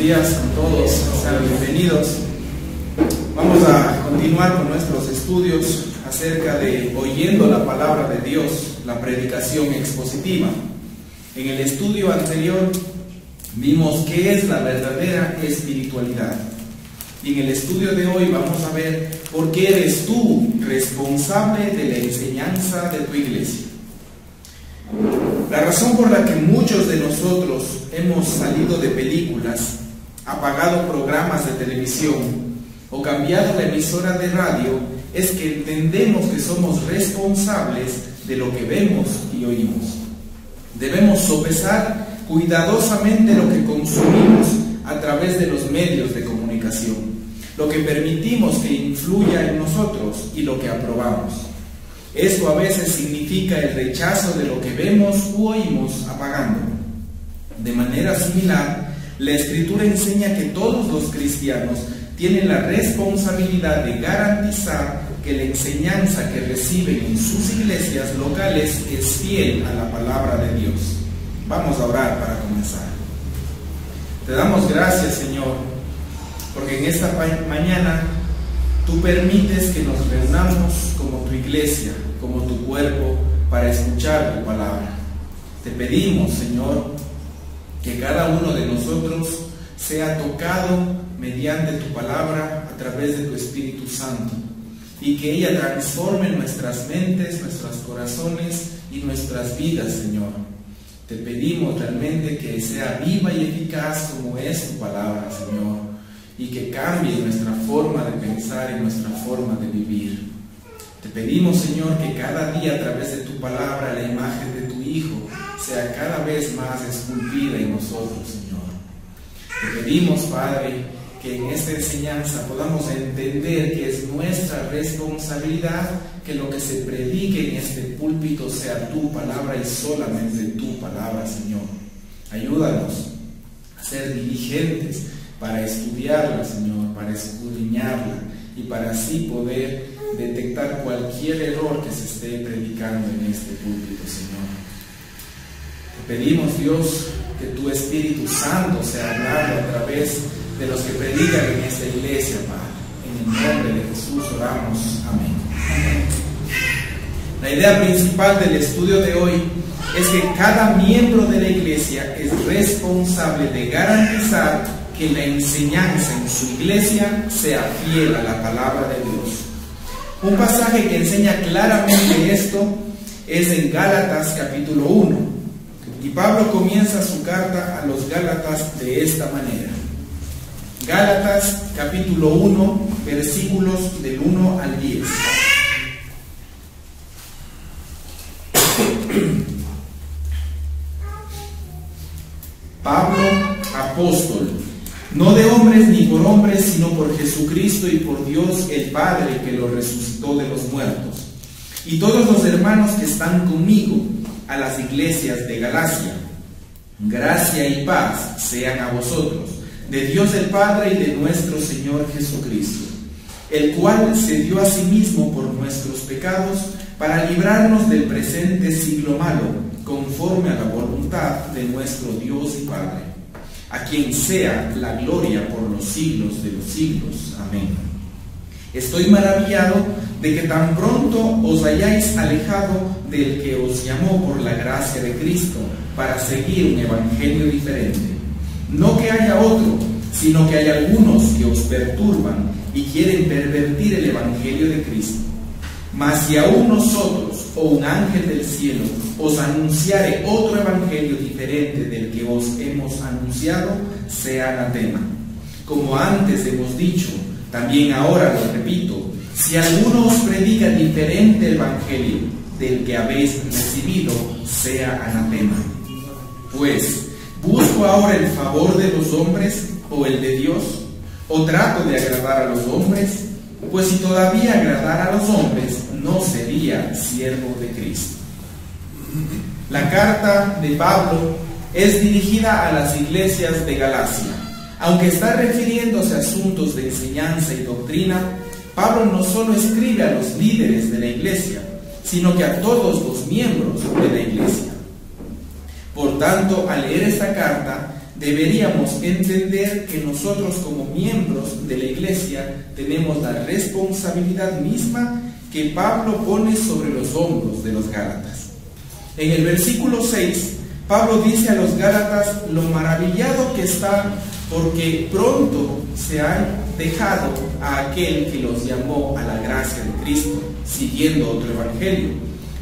días a todos, sean bienvenidos. Vamos a continuar con nuestros estudios acerca de oyendo la palabra de Dios, la predicación expositiva. En el estudio anterior vimos qué es la verdadera espiritualidad. Y en el estudio de hoy vamos a ver por qué eres tú responsable de la enseñanza de tu iglesia. La razón por la que muchos de nosotros hemos salido de películas, apagado programas de televisión o cambiado la emisora de radio es que entendemos que somos responsables de lo que vemos y oímos. Debemos sopesar cuidadosamente lo que consumimos a través de los medios de comunicación, lo que permitimos que influya en nosotros y lo que aprobamos. Esto a veces significa el rechazo de lo que vemos u oímos apagando. De manera similar, la Escritura enseña que todos los cristianos tienen la responsabilidad de garantizar que la enseñanza que reciben en sus iglesias locales es fiel a la palabra de Dios. Vamos a orar para comenzar. Te damos gracias, Señor, porque en esta mañana tú permites que nos reunamos como tu iglesia, como tu cuerpo, para escuchar tu palabra. Te pedimos, Señor, que cada uno de nosotros sea tocado mediante tu palabra a través de tu Espíritu Santo y que ella transforme nuestras mentes, nuestros corazones y nuestras vidas, Señor. Te pedimos realmente que sea viva y eficaz como es tu palabra, Señor, y que cambie nuestra forma de pensar y nuestra forma de vivir. Te pedimos, Señor, que cada día a través de tu palabra la imagen de tu Hijo sea cada vez más esculpida en nosotros, Señor. Te pedimos, Padre, que en esta enseñanza podamos entender que es nuestra responsabilidad que lo que se predique en este púlpito sea tu palabra y solamente tu palabra, Señor. Ayúdanos a ser diligentes para estudiarla, Señor, para escudriñarla y para así poder detectar cualquier error que se esté predicando en este púlpito, Señor. Te pedimos, Dios, que tu Espíritu Santo sea hablado a través de los que predican en esta iglesia, Padre. En el nombre de Jesús oramos. Amén. La idea principal del estudio de hoy es que cada miembro de la iglesia es responsable de garantizar que la enseñanza en su iglesia sea fiel a la palabra de Dios. Un pasaje que enseña claramente esto es en Gálatas capítulo 1. Y Pablo comienza su carta a los Gálatas de esta manera. Gálatas capítulo 1, versículos del 1 al 10. Pablo, apóstol, no de hombres ni por hombres, sino por Jesucristo y por Dios el Padre que lo resucitó de los muertos, y todos los hermanos que están conmigo, a las iglesias de Galacia. Gracia y paz sean a vosotros, de Dios el Padre y de nuestro Señor Jesucristo, el cual se dio a sí mismo por nuestros pecados para librarnos del presente siglo malo, conforme a la voluntad de nuestro Dios y Padre, a quien sea la gloria por los siglos de los siglos. Amén. Estoy maravillado de que tan pronto os hayáis alejado del que os llamó por la gracia de Cristo para seguir un evangelio diferente. No que haya otro, sino que hay algunos que os perturban y quieren pervertir el evangelio de Cristo. Mas si aún nosotros o un ángel del cielo os anunciare otro evangelio diferente del que os hemos anunciado, sea anatema. Como antes hemos dicho, también ahora lo repito, si alguno os predica diferente evangelio del que habéis recibido, sea anatema. Pues, ¿busco ahora el favor de los hombres o el de Dios? ¿O trato de agradar a los hombres? Pues si todavía agradara a los hombres, no sería siervo de Cristo. La carta de Pablo es dirigida a las iglesias de Galacia. Aunque está refiriéndose a asuntos de enseñanza y doctrina, Pablo no solo escribe a los líderes de la iglesia, sino que a todos los miembros de la iglesia. Por tanto, al leer esta carta, deberíamos entender que nosotros como miembros de la iglesia tenemos la responsabilidad misma que Pablo pone sobre los hombros de los Gálatas. En el versículo 6, Pablo dice a los Gálatas lo maravillado que está porque pronto se han dejado a aquel que los llamó a la gracia de Cristo, siguiendo otro evangelio,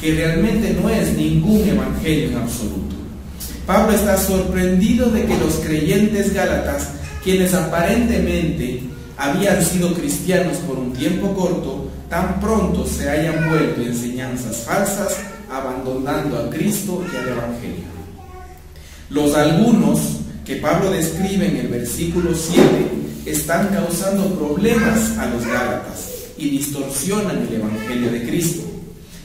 que realmente no es ningún evangelio en absoluto. Pablo está sorprendido de que los creyentes gálatas, quienes aparentemente habían sido cristianos por un tiempo corto, tan pronto se hayan vuelto enseñanzas falsas, abandonando a Cristo y al evangelio. Los algunos que Pablo describe en el versículo 7 están causando problemas a los gálatas y distorsionan el evangelio de Cristo.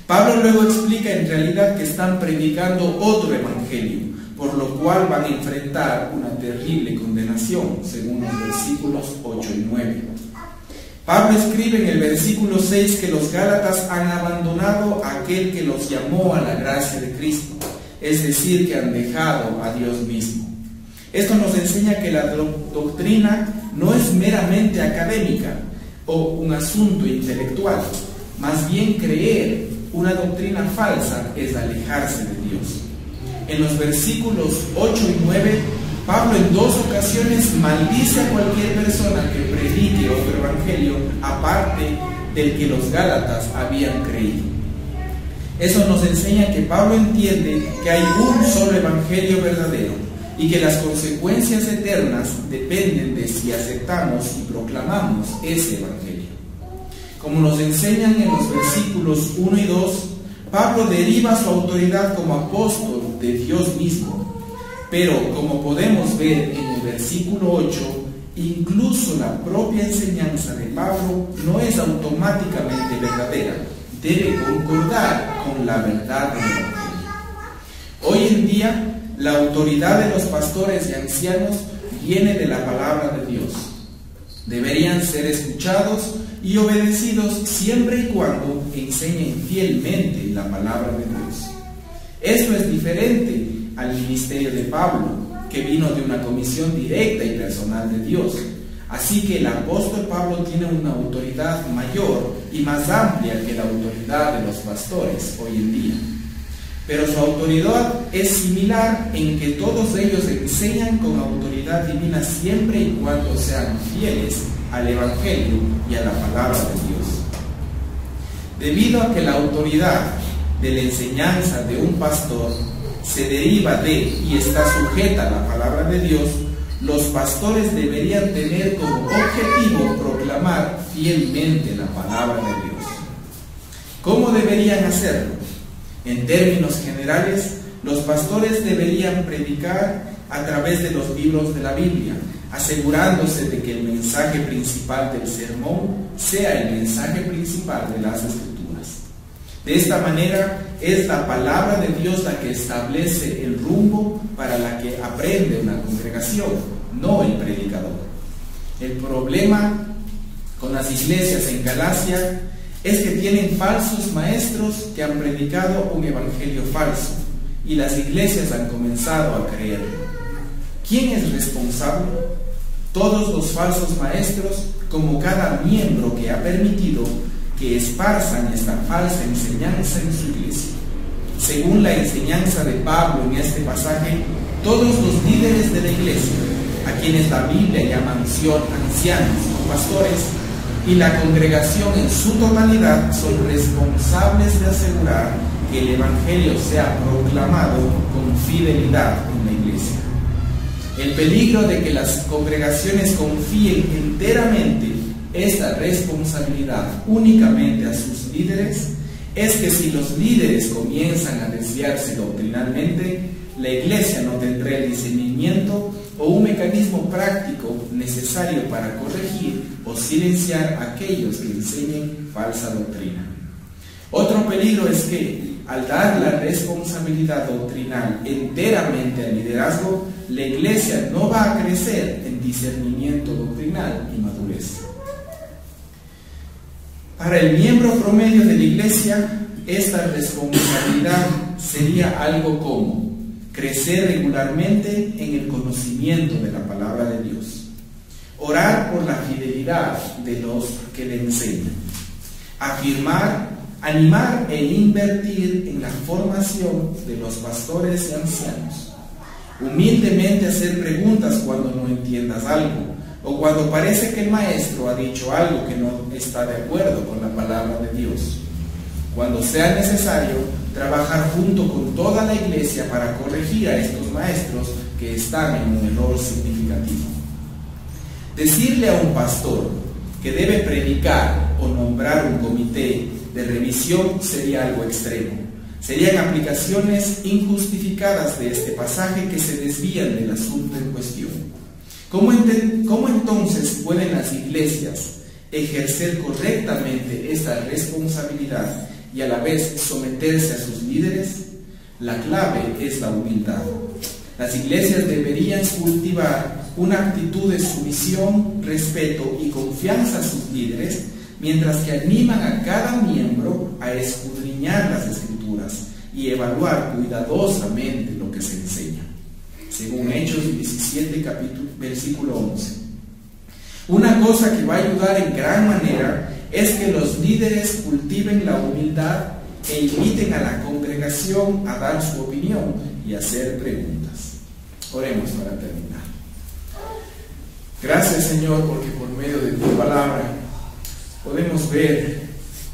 Pablo luego explica en realidad que están predicando otro evangelio, por lo cual van a enfrentar una terrible condenación, según los versículos 8 y 9. Pablo escribe en el versículo 6 que los gálatas han abandonado a aquel que los llamó a la gracia de Cristo, es decir, que han dejado a Dios mismo. Esto nos enseña que la doctrina no es meramente académica o un asunto intelectual. Más bien, creer una doctrina falsa es alejarse de Dios. En los versículos 8 y 9, Pablo en 2 ocasiones maldice a cualquier persona que predique otro evangelio aparte del que los gálatas habían creído. Eso nos enseña que Pablo entiende que hay un solo evangelio verdadero y que las consecuencias eternas dependen de si aceptamos y proclamamos ese evangelio. Como nos enseñan en los versículos 1 y 2, Pablo deriva su autoridad como apóstol de Dios mismo. Pero, como podemos ver en el versículo 8, incluso la propia enseñanza de Pablo no es automáticamente verdadera. Debe concordar con la verdad del evangelio. Hoy en día, la autoridad de los pastores y ancianos viene de la palabra de Dios. Deberían ser escuchados y obedecidos siempre y cuando enseñen fielmente la palabra de Dios. Esto es diferente al ministerio de Pablo, que vino de una comisión directa y personal de Dios. Así que el apóstol Pablo tiene una autoridad mayor y más amplia que la autoridad de los pastores hoy en día. Pero su autoridad es similar en que todos ellos enseñan con autoridad divina siempre y cuando sean fieles al Evangelio y a la palabra de Dios. Debido a que la autoridad de la enseñanza de un pastor se deriva de y está sujeta a la palabra de Dios, los pastores deberían tener como objetivo proclamar fielmente la palabra de Dios. ¿Cómo deberían hacerlo? En términos generales, los pastores deberían predicar a través de los libros de la Biblia, asegurándose de que el mensaje principal del sermón sea el mensaje principal de las Escrituras. De esta manera, es la palabra de Dios la que establece el rumbo para la que aprende una congregación, no el predicador. El problema con las iglesias en Galacia es que tienen falsos maestros que han predicado un evangelio falso y las iglesias han comenzado a creerlo. ¿Quién es responsable? Todos los falsos maestros, como cada miembro que ha permitido que esparzan esta falsa enseñanza en su iglesia. Según la enseñanza de Pablo en este pasaje, todos los líderes de la iglesia, a quienes la Biblia llama ancianos o pastores, y la congregación en su totalidad son responsables de asegurar que el evangelio sea proclamado con fidelidad en la iglesia. El peligro de que las congregaciones confíen enteramente esta responsabilidad únicamente a sus líderes es que si los líderes comienzan a desviarse doctrinalmente, la iglesia no tendrá el discernimiento o un mecanismo práctico necesario para corregir o silenciar a aquellos que enseñen falsa doctrina. Otro peligro es que, al dar la responsabilidad doctrinal enteramente al liderazgo, la iglesia no va a crecer en discernimiento doctrinal y madurez. Para el miembro promedio de la iglesia, esta responsabilidad sería algo como crecer regularmente en el conocimiento de la palabra de Dios, orar por la fidelidad de los que le enseñan, afirmar, animar e invertir en la formación de los pastores y ancianos, humildemente hacer preguntas cuando no entiendas algo o cuando parece que el maestro ha dicho algo que no está de acuerdo con la palabra de Dios. Cuando sea necesario, trabajar junto con toda la iglesia para corregir a estos maestros que están en un error significativo. Decirle a un pastor que debe predicar o nombrar un comité de revisión sería algo extremo. Serían aplicaciones injustificadas de este pasaje que se desvían del asunto en cuestión. ¿Cómo entonces pueden las iglesias ejercer correctamente esta responsabilidad y a la vez someterse a sus líderes? La clave es la humildad. Las iglesias deberían cultivar una actitud de sumisión, respeto y confianza a sus líderes, mientras que animan a cada miembro a escudriñar las Escrituras y evaluar cuidadosamente lo que se enseña. Según Hechos 17, versículo 11. Una cosa que va a ayudar en gran manera es que los líderes cultiven la humildad e inviten a la congregación a dar su opinión y hacer preguntas. Oremos para terminar. Gracias, Señor, porque por medio de tu palabra podemos ver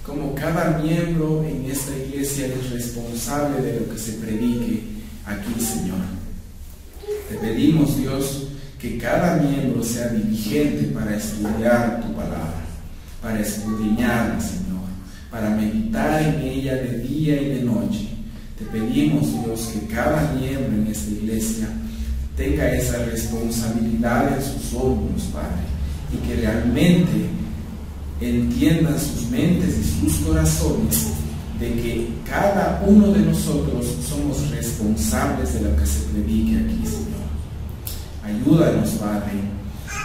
cómo cada miembro en esta iglesia es responsable de lo que se predique aquí, Señor. Te pedimos, Dios, que cada miembro sea diligente para estudiar tu palabra, para escudriñarla, Señor, para meditar en ella de día y de noche. Te pedimos, Dios, que cada miembro en esta iglesia tenga esa responsabilidad en sus hombros, Padre, y que realmente entiendan sus mentes y sus corazones de que cada uno de nosotros somos responsables de lo que se predique aquí, Señor. Ayúdanos, Padre,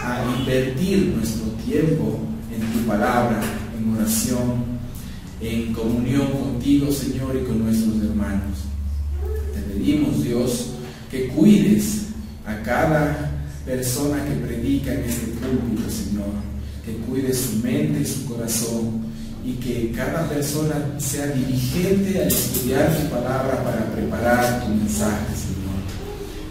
a invertir nuestro tiempo en tu palabra, en oración, en comunión contigo, Señor, y con nuestros hermanos. Te pedimos, Dios, que cuides a cada persona que predica en este púlpito, Señor, que cuide su mente y su corazón, y que cada persona sea diligente al estudiar tu palabra para preparar tu mensaje, Señor.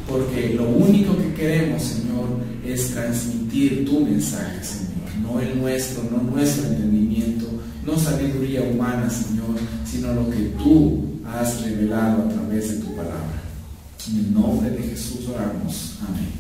Porque lo único que queremos, Señor, es transmitir tu mensaje, Señor, no el nuestro, no nuestro entendimiento, no sabiduría humana, Señor, sino lo que tú has revelado a través de tu palabra. En el nombre de Jesús oramos. Amén.